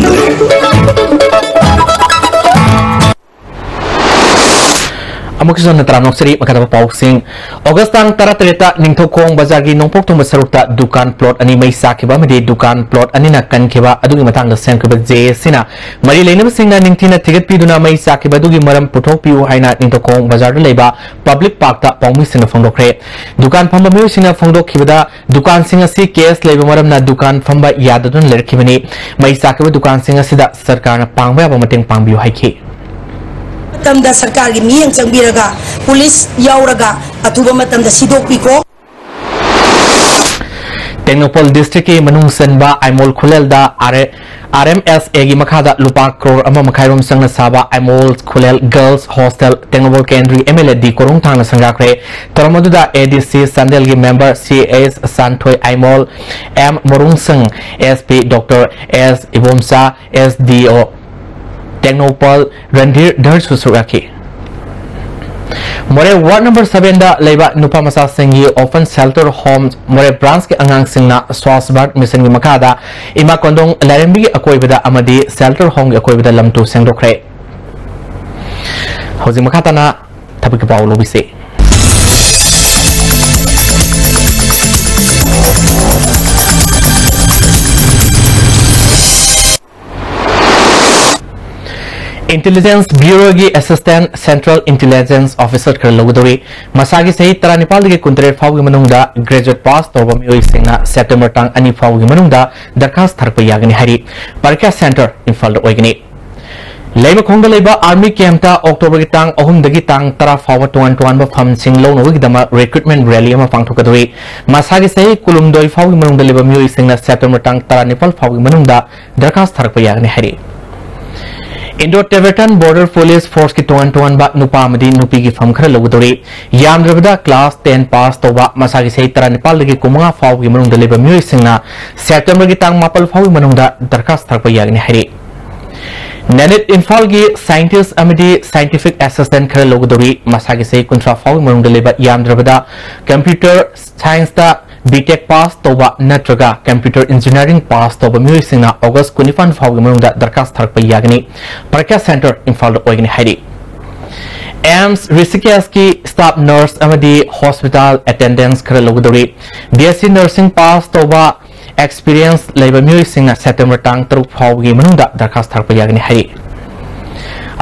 Amukison na Taranok Sri Makatapa Pausing Augustang Taratreta Ningthokong Bazagi Nongpok Tung Masarukta Dukan Plot Ani May Sakiba Madi Dukan Plot Anina Kankiba Adugi Matang Senkiba J Sina Mari Lenam Singa Ningtina Ticket Piduna May Sakiba Dugi Maram Putopiu Haina Ningthokong Bazar Leba Public Park Ta Pongmi Singa Fongdokre Dukan Famba Mu Singa Fongdok Kibada Dukan Singa Si Case Leba Maram Na Dukan Famba Yadadun Lerkibani May Sakiba Dukan Singa Sida Sarkana Pangba Mating Pangbiu Haiki Tamda sarkar gi miyang changbiraga police yauraga athuba matamda sidok piko Tenopol district ki manung senba Aimol Khulel da RMS egi makhada lupa crore ama makhairom sangna saba Aimol Khulel Girls Hostel Tenopol Kendri MLD korung thangna sangakre Toramadu da ADC Sandel gi member CS Santhoi Aimol M Morung Sang SP Dr S Ibomsa SDO Technopol Randir Dhar Susuraki More Ward number 7 da Leba Nupa Masa Singi Often Shelter Homes More Branch ke Angang Singna Swasbat Mission gi Makada Ima Kondong Larambi Akoibada Amadi Shelter Home Akoibada Lamtu Sengdokre Housing Makatana Tabik Paulo Bise Intelligence Bureau की Assistant Central Intelligence Officer कर लोगों मसागी सही तरानिपाल के कुंतरे फाउगी मनुंगदा graduate pass तो बमियोई सिंगना September टांग अनि फाउगी मनुंगदा दरखास्त थरप यागनी हरी परक्या सेंटर इंफाल ओइगनी लेब खोंगदा लेबा आर्मी कैंपता अक्टोबर की टांग अहुम दगी टांग तरा फाव टुआन बफम सिंग लोनो की दमा रिक्रूटमेंट रैली अमा पांगथोकदोई मसागी सही कुलुमदोई फाउगी मनुंगदा लेबा मियोई सिंगना September टांग तरानिपाल फाउगी मनुंगदा दरखास्त थरप यागनी हरी Indo Tibetan Border Police Force की टोन बा नुपा मदी नुपी की फम खर लोगदोरी यामद्रबदा क्लास 10 पास तोबा मसागी सही तरा नेपाल दगी कुमंगा फाव की मनुंग दलेबा म्योई सिंगना सेप्टेम्बर की टांग मापल फाव मनुंगदा दरखास्त थरप यागनी हरी नेनेट इंफाल की साइंटिस्ट अमदी साइंटिफिक असिस्टेंट खर लोगदोरी मसागी सही कुंत्रा फाव मनुंग दलेबा यामद्रबदा कंप्यूटर साइंस दा BTech pass toba natraga computer engineering pass toba mui singna August 25 फाव मनुंगदा दरखास्त थरप यागनी परक्या सेंटर इंफाल ओइगनी हरी एम्स ऋषिकेश की स्टाफ नर्स अमदी हॉस्पिटल अटेंडेंस खर लोगदोरी BSc नर्सिंग पास तोबा एक्सपीरियंस लेबा म्यूई सिंगना सेप्टेम्बर टांग 3 फाव मनुंगदा दरखास्त थरप यागनी हरी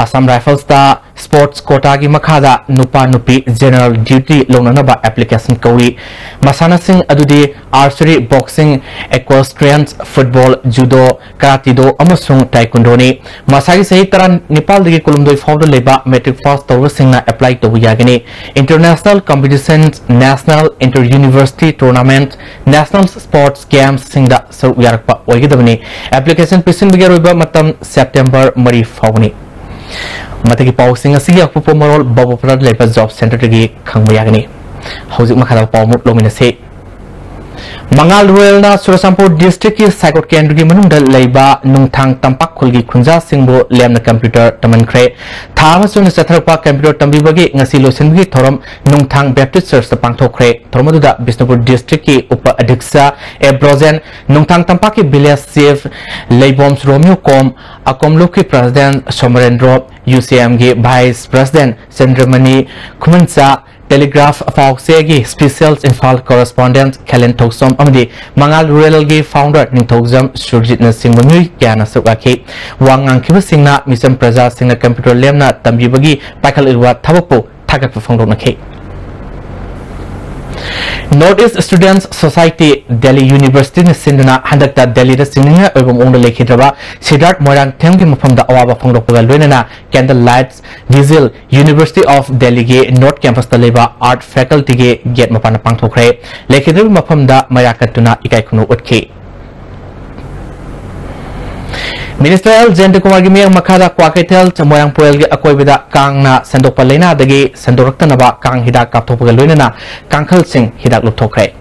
Assam Rifles da sports quota gi makhada nupa nupi general duty lonanaba application kawi masana sing adudi archery boxing equestrian football judo karate do amasung taekwondo ni masagi sahi taran nepal dagi kolumdoi fawda leba metric pass tawra singna apply to yagani international competitions national inter university tournament national sports games singda sur yarakpa oigidabani application pisin bigaroiba matam September mari fawni मतकी पाउसिंग असि अपुप मरोल बबोपरा लेबा job centre की खंगबयागनी हौजिक मखादा पाउमुक लोमिनसे Mangal Rural na Surasampur District ki Saikot Kendra ki manungda leiba nungthang tampak khulgi khunja singbo lemna computer taman kre thama sun satharpa computer tambi bagi ngasi losen bagi thorom nungthang Baptist Church ta pangthok kre thormaduda Bisnupur District ki upa adhiksa Ebrozen nungthang tampak ki Bilas Save Leiboms Romeo Kom akomlo ki President Somarendro UCM ki Vice President Chandramani Kumansa Telegraph Foxegi Special Infal Correspondent Kellen Toksom Amdi Mangal Rural Gi Founder Ningthokjam Surjitna Singmui Kyana Sukaki Wangang Kiba Singna Mission Praja Singna Computer Lemna Tambibagi Pakal Irwa Tabapo Tagat Fongronaki Northeast Students Society Delhi University ni Sindana handakta Delhi da singna oibom ongda lekhidraba Siddharth Moirang Themgi mafamda awaba phongdokpaga loinana Candle Lights Diesel University of Delhi ge North Campus ta leba Art Faculty ge gate mapana pangthokre lekhidraba mafamda mayakatuna ikai khunu utki Minister L. Jente Kumar gi miyang makada Kwakaitel Moirang Puel gi akoibida kangna sandokpa leina dagi sandoraktanaba kang hidak kapthokpaga loinana kangkhal sing hidak lupthokre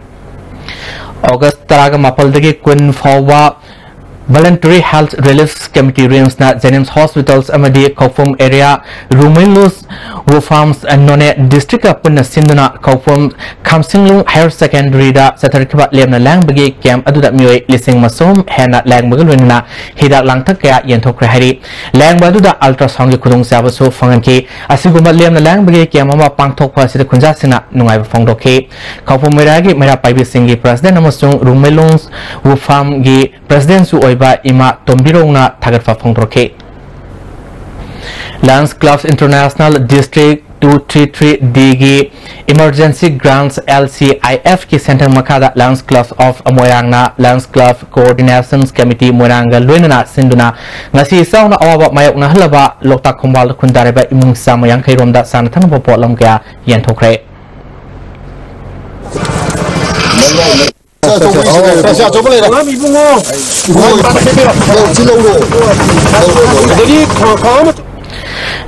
August taraga mapal dagi kun fawa Voluntary Health Relief Committee Rooms na Jennings Hospitals amadi Kaufum area Rumelus Farms and None District punna sinduna Kaufum Kamsinglung Higher Secondary da satarkiba lemna lang bagi camp aduda mioi lising masum hena lang bagalwenna hidak langthak kaya yenthokre hari lang baduda ultrasound gi khudong sabasu fanganki asiguma lemna lang bagi camp ama pangthokpa sida khunja sina nungai phongdokhe Kaufum area gi mera paibi singi president amasung Rumelus Farm gi president su ba ima tombirongna thagatfa phongdroke Lions Clubs International District 233D gi Emergency Grants LCIF ki center makada Lions Clubs of Moirangna Lions Club Coordination Committee Moiranga loinana sinduna ngasi sauna awaba mayokna halaba lokta khombal khundareba imung samayang khairomda sanathan popolom kya yenthokre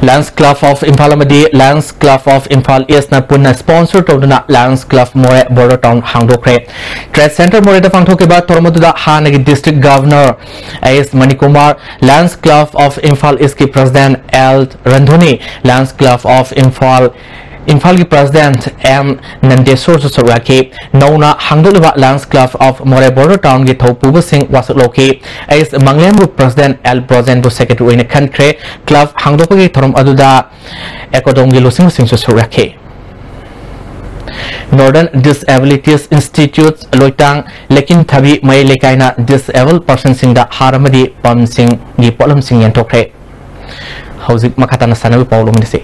Lions Club of Impal amadi Lions Club of Impal is na punna sponsor toduna Lions Club More Border Town Hangdokre Trade Center More da phangthoke ba tormoduda hanagi District Governor AS Manikumar Lions Club of Impal is ki President L Randhoni Lions Club of Infal President M. Nandesor Soraki, Nona Hangdoliva Lions Club of More Border Town gi Thopuba Singh Wasloki, as Manglembu President L. Brozendo Secretary in the country, Club Hangdoki Thorum Aduda, Ekodongi Losing Singh Soraki. Northern Disabilities Institute Loitang Lekin Tabi May Lekaina Disabled Person Sing da Haramadi Pam Singh gi Polam Singh Yantokre. Howzik Makatana Sanawi Paulum Disi.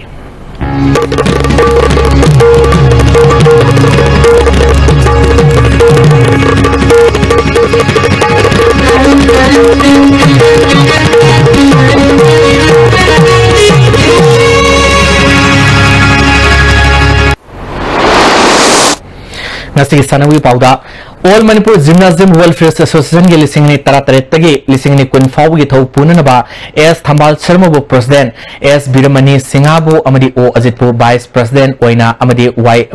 Nasi Sanawi Pauda All Manipur Gymnasium Welfare Association ge lising ni taratare tagi lising ni kun fawu gi thau punanaba S Thambal Sharma bu President S Biramani Singhabu amadi O Ajitpu Vice President oina amadi Y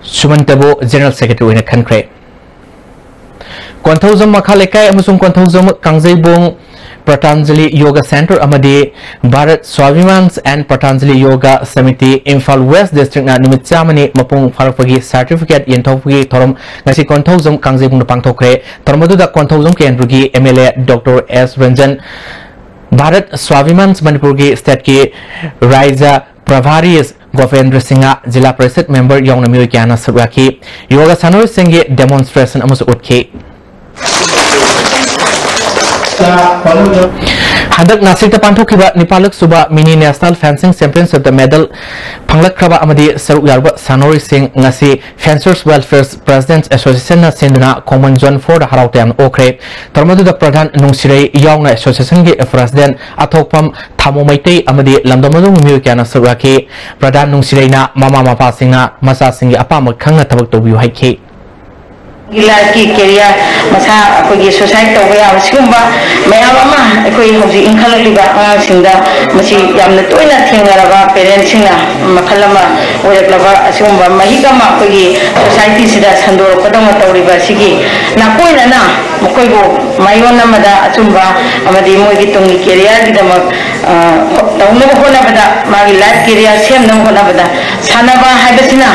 Sumantabu General Secretary oina khankre Konthaujam Makhalekai amasung Konthaujam Kangjaibong Patanjali Yoga Center amadi Bharat Swabhimans and Patanjali Yoga Samiti Imphal West District na numit chamani mapung farapagi certificate yenthokgi thorom ngasi Konthaujam Kangjaibong pangthokre thormaduda Konthaujam Kendrugi MLA Dr. S Ranjan Bharat Swabhimans Manipur gi state ki Raija Pravaris Govendra Singha Jila Parishad member yongna mioi kyana suraki yoga sanoi singe demonstration amus utki Handak Nasir ta panthokiba Nepalak Suba Mini National Fencing Championship the medal Panglak Kraba Amadi Saruk Yarba Sanori Singh Ngasi Fencers Welfare Presidents Association na Sindana Common Zone 4 da Harautam Okre Tormadu da Pradhan Nungsirei Yongna Association ge President Athokpam Thamo Maitei Amadi Lamdomadu Miu Kyana Suraki Pradhan Nungsirei na Mama Mapa Singna Masa Singh Apama Khangna Tabak Tobiu Haiki life की career मसा अखोगी suicide तौबा याब सिगुंबा मयाम अमा अखोई हौजी इंखललिबा आंगासिंदा मसी यामना तोइना थेंगरबा पेरेंट्सिंगना मखल अमा ओरक्लबा असिगुंबा महिकमा अखोगी society सिदा संदोरकदम तौरिबा सिगी नाकोइना ना मखोइबो मायोन अमदा अचुंबा अमदी मोइगी Tungi career गिदमक तौनब होनाबदा मागी life career सेमनब होनाबदा सानबा हाइबसिना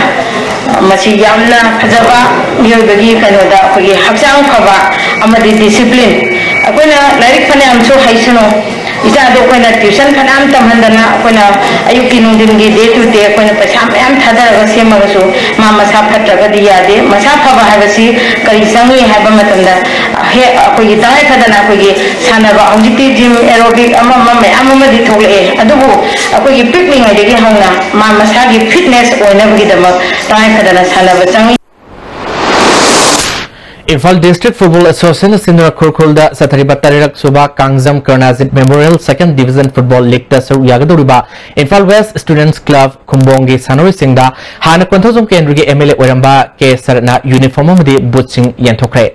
मसी यामना फजबा मियोबगी कनोदा अखोगी हक्चांग फबा अमदी डिसिप्लिन अखोइना लाइरिक फनामसो हाइसनो इसा दो कोइना ट्यूशन खनाम तमहंदना अखोइना अयुकी नुंदिनगी डे टू डे अखोइना पैसा मयाम थादरगा सेमगसो मा मसा फत्रगदी यादे मसा फबा हाबसी करी संगी हाबा मतंदा हे अखोगी ताय फदना अखोगी सानबा हौजिति जिम एरोबिक अमा मयाम अमदी थोले अदुबो अखोगी पिकनिक हाइदेगी हौना मा मसागी फिटनेस ओइनबगीदमक ताय फदना सानबा चंगी Imphal District Football Association Sindra Kurkulda Sathariba Tarirak Suba Kangjam Karnazit Memorial Second Division Football League Tasu Yagaduriba Imphal West Students Club Kumbongi Sanori Singda Hana Kontozum Kendrugi MLA Oramba K Sarna Uniform Mudi Butching Yentokre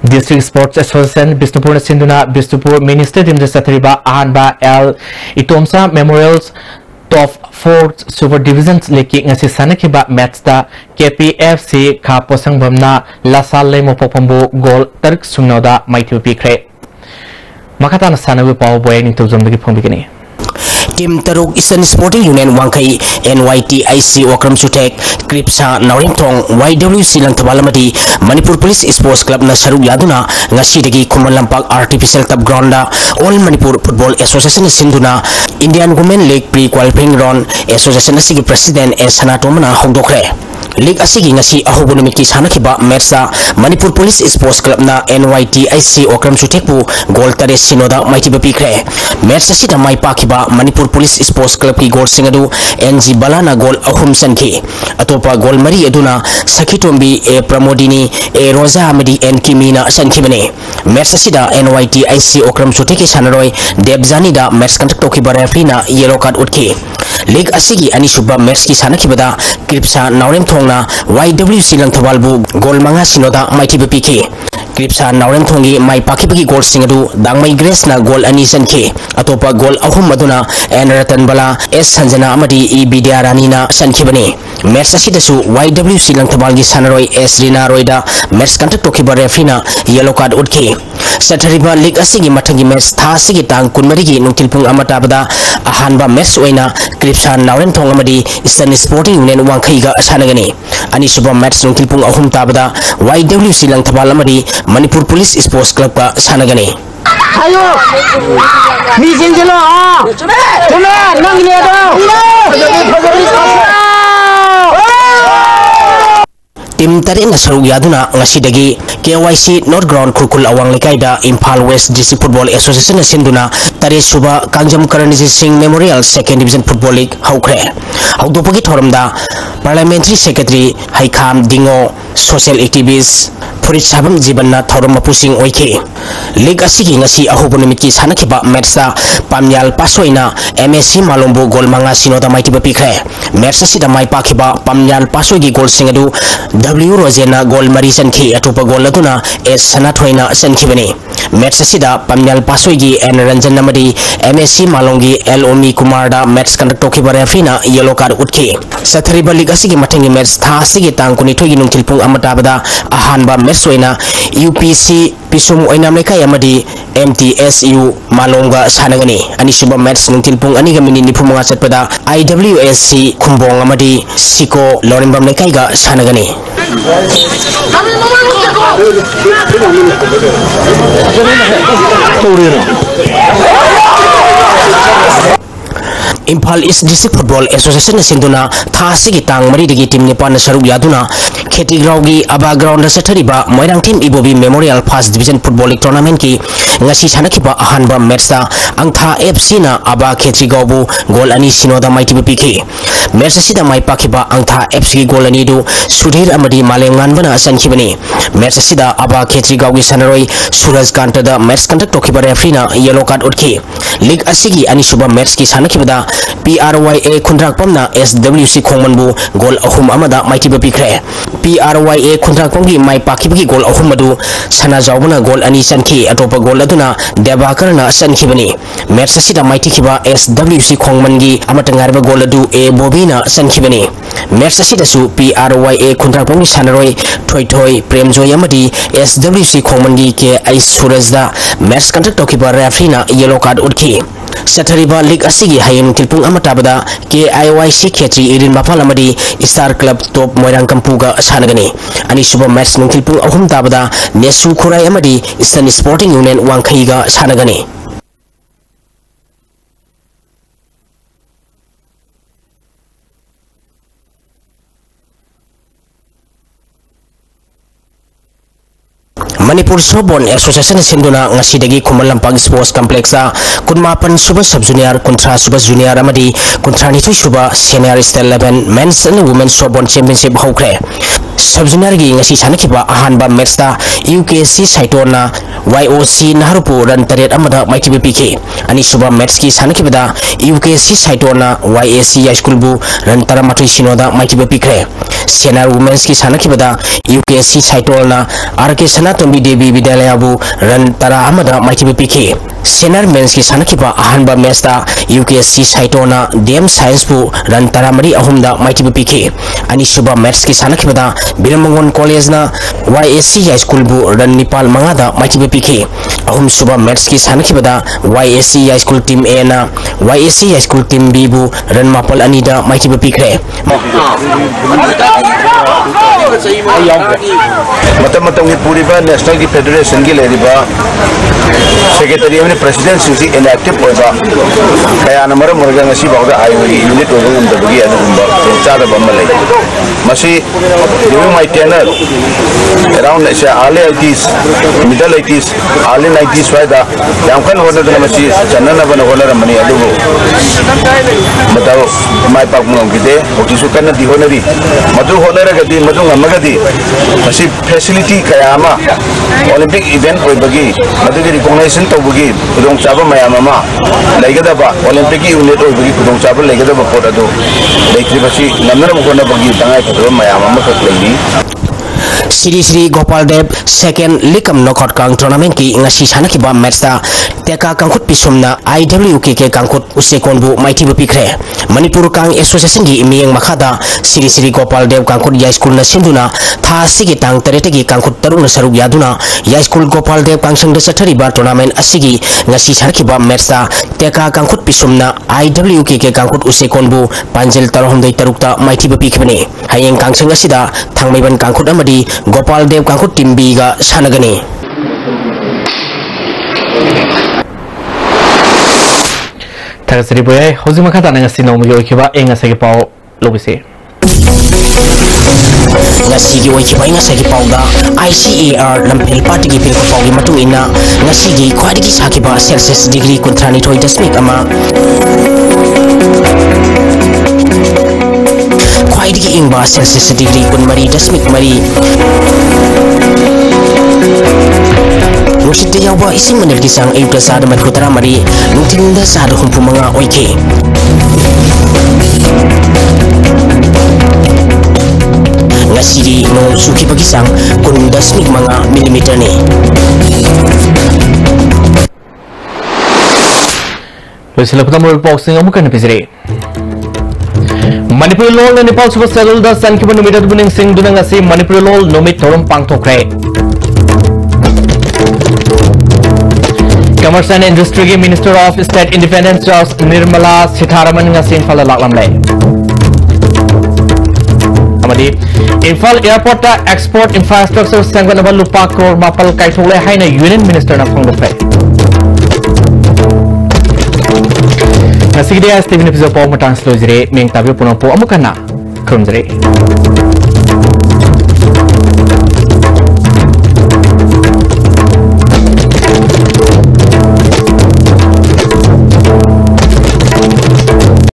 District Sports Association Bisnupur Sinduna Bisnupur Mini Stadium Sathariba Ahanba L Itomsa Memorials Top 4 Super Divisions League ngasi sanakiba match da KPFC Kha Posang Bamna Lasal Lemo Popombo goal Tarik Sungnoda Mighty Pikre Makatan Sanawi Power Boy into Zombie Pombikini Team Taruk Eastern Sporting Union Wangkai NYTIC Wakram Sutek Kripsa Naurim Tong YWC Langtabalamati Manipur Police Sports Club na Saru Yaduna Ngasidagi Kuman Lampak Artificial Tap Grounda All Manipur Football Association Sinduna Indian Women League Pre-Qualifying Round Association Asigi President S. Hanatomana Hongdokre League Asigi ngasi ahubunumiki sanakiba matcha Manipur Police Sports Club na NYTIC Wakram Sutekbu goal tare sinoda maitiba pikre match asida mai pakiba Manipur Police Sports Club ki goal singadu NG Balana goal ahum sanki atopa goal mari aduna Sakitombi A Pramodini A Rosa Amadi N Kimina sankibane match asida NYTIC Wakram Suteki sanaroi Debzani da match contact toki barafina yellow card utki League asigi ani subba match ki sanakibada Kripsa Naurem Thongna YWC Langthabalbu goal manga sinoda maitiba piki Kripsa Naurem Thongi mai pakibagi goal singadu Dangmai Grace na goal ani sanki atopa goal ahum maduna N Ratan Bala S Sanjana amadi E Bidyarani na sankibani match asidasu YWC Langthabalgi sanaroi S Rina Roida match contact tokiba refina yellow card utki Sathariba League asigi mathangi match tha asigi tang kunmarigi nungtilpung amatabada ahanba match oina Kripsa Naurem Thong amadi Eastern Sporting Union Wangkhaiga sanagani ani suba match nungtilpung ahum tabada YWC Langthabal amadi Manipur Police Sports Club ka sanagani ayo mi jinjelo tume nang Tim tari na sarug yaduna ngasidagi KYC North Ground Kurkul Awang Likaida Imphal West District Football Association na sinduna tari suba Kangjam Karanjit Singh Memorial Second Division Football League haukre haudopagi thoramda Parliamentary Secretary Haikam Dingo Social Activists Purit Sabam Jibanna Thoram Mapusing Oike League asigi ngasi ahubunimiki sanakiba matcha Pamyal Pasoina MSC Malombo gol manga sinoda maitiba pikre matcha sida mai pakiba Pamyal Pasogi gol singadu W Rosena gol mari sanki atupa gol latuna S Sanathoina sankibani matcha sida Pamyal Pasogi N Ranjan namadi MSC Malongi L Omi Kumarda match conduct tokiba refina yellow card utki Sathariba League asigi matangi match tha asigi tangkuni thogi nungtilpung amatabada ahanba match oina UPC Pisum oinamleka yamadi MTSU Malonga sanagani ani suba match nungtilpung ani gamini nipumunga satpada IWSC Kumbong amadi Siko Lorimbam lekaiga sanagani Imphal East District Football Association sinduna thasi gi tang mari digi team Nepal saruk yaduna Kheti Graugi Aba Ground Sathariba Moirang Team Ibobi Memorial First Division Football League Tournament ki ngasi sanakiba ahanba match da Angtha FC na Aba Kheti Gaubu goal ani sinoda maiti bipiki match sida mai pakiba Angtha FC goal ani du Sudhir amadi Malengan bana sankibani match sida Aba Kheti Gaugi sanaroi Suraj Kanta da match conduct tokiba referee na yellow card utki league asigi ani suba match ki sanakibada PRYA Kuntrakpamna SWC Khongmanbu goal ahum amada maitiba pikre PRYA Kuntrakpamgi mai pakibagi goal ahum adu sana jawbana goal ani sanki atopa goal aduna Debakarna sankhibani match asida maiti kiba SWC Khongmangi amatangarba goal adu A Bobina sankhibani match asida su PRYA Kuntrakpamgi sanaroi Thoi Premjoy amadi SWC Khongmangi ke ai Surajda match contact tokiba referee yellow card udki Sathariba League asigi hayun kilpung amatabada KIYC Khetri Irin Mapal amadi Star Club Top Moirang Kampuga sanagani ani suba match nung kilpung ahum tabada Nesu Khurai amadi Eastern Sporting Union Wangkhaiga sanagani Manipur Sobon Association Sinduna ngasidagi Kumalampag Sports Complex kunmapan suba sub junior kontra suba junior amadi kontra nitu suba senior style 11 men's and women's Sobon Championship hokre sub junior gi ngasi sanakiba ahanba match ta UKC Saitona YOC Naharupu ran taret amada maiki PK ani suba match ki sanakibada UKC Saitona YAC High School bu ran taramatu sinoda maiki PK senior women's ki sanakibada UKC Saitona RK Sanatombi Devi Vidyalaya bu ran tara amada maiki PK senior men's ki sanakiba ahanba match ta UKC Saitona DM Science bu ran tara mari ahumda maiki PK ani suba match ki sanakibada Bilamangon College na YAC High School bu ran Nepal mangada maiki PK ahum suba match ki sanakibada YAC High School team A na YAC High School team B bu ran mapal anida maiki PK Mata-mata puriba National Federation ki leriba Secretary of President Susi inactive oiba kaya namara murga ngasi bawda ayi unit oiba unda bagi adu umba chada bammalai masi during my tenure around early 80s middle 80s early 90s waida yamkan hona dana masi chanana bana hona ramani adu matao mai pak mong kite hoki sukana di honari madu honara gadi madu ngamagadi masi facility kaya ama Olympic event oibagi madu ki recognition tawbugi kudong chaba mayam ama laigadaba Olympic unit oibagi kudong chaba laigadaba pot adu laikribasi namnara mukona bagi tangai kudong mayam ama kaklegi Sri Gopal Dev second Likam knockout kang tournament ki ngasi sanakiba match ta teka kangkut pisumna IWKK kangkut usekonbu maiti pikre Manipur kang association gi miyeng makada Sri Gopal Dev kangkut ya school na sinduna tha sigi tang taretegi kangkut tarung na saruk yaduna ya school Gopal Dev kangsang de sathariba tournament asigi ngasi sanakiba match ta teka kangkut pisumna IWKK kangkut usekonbu panjel tarhomdai tarukta maiti pikbene hayeng kangsang asida thangmaiban kangkut amadi Gopal Dev kangkut tim B ga sanagani Tagasri boy hozi makata nanga sino mo yokiba enga sagi pau lobise ngasi gi oikiba enga sagi pau da ICAR lampel party gi pil pau gi matu ina ngasi gi khwadi gi sakiba Celsius degree kontrani thoi dasmik ama khwaidigi ingba Celsius degree kun mari dasmik mari Nusit yawa ising manil kisang ayuda sa damat kutara mari nungtinda sa hadahumpu mga oike ngasiri no suki pagisang kun dasmik mga milimeter ni Sila pertama boxing amukan episode Manipuri lol na Nepal super settle da san kiban numit buning sing dunang asi Manipuri lol numit torom pangtokre Commerce and Industry Minister of State Independence Jobs Nirmala Sitharaman ngasi Imphal laklam lai amadi Imphal Airport ta Export Infrastructure Sangwanaba lupa crore mapal kaithole haina Union Minister na phongdofai Nasi dia Steven episode pau matang slow jere meng tabi puno po amukana krum jere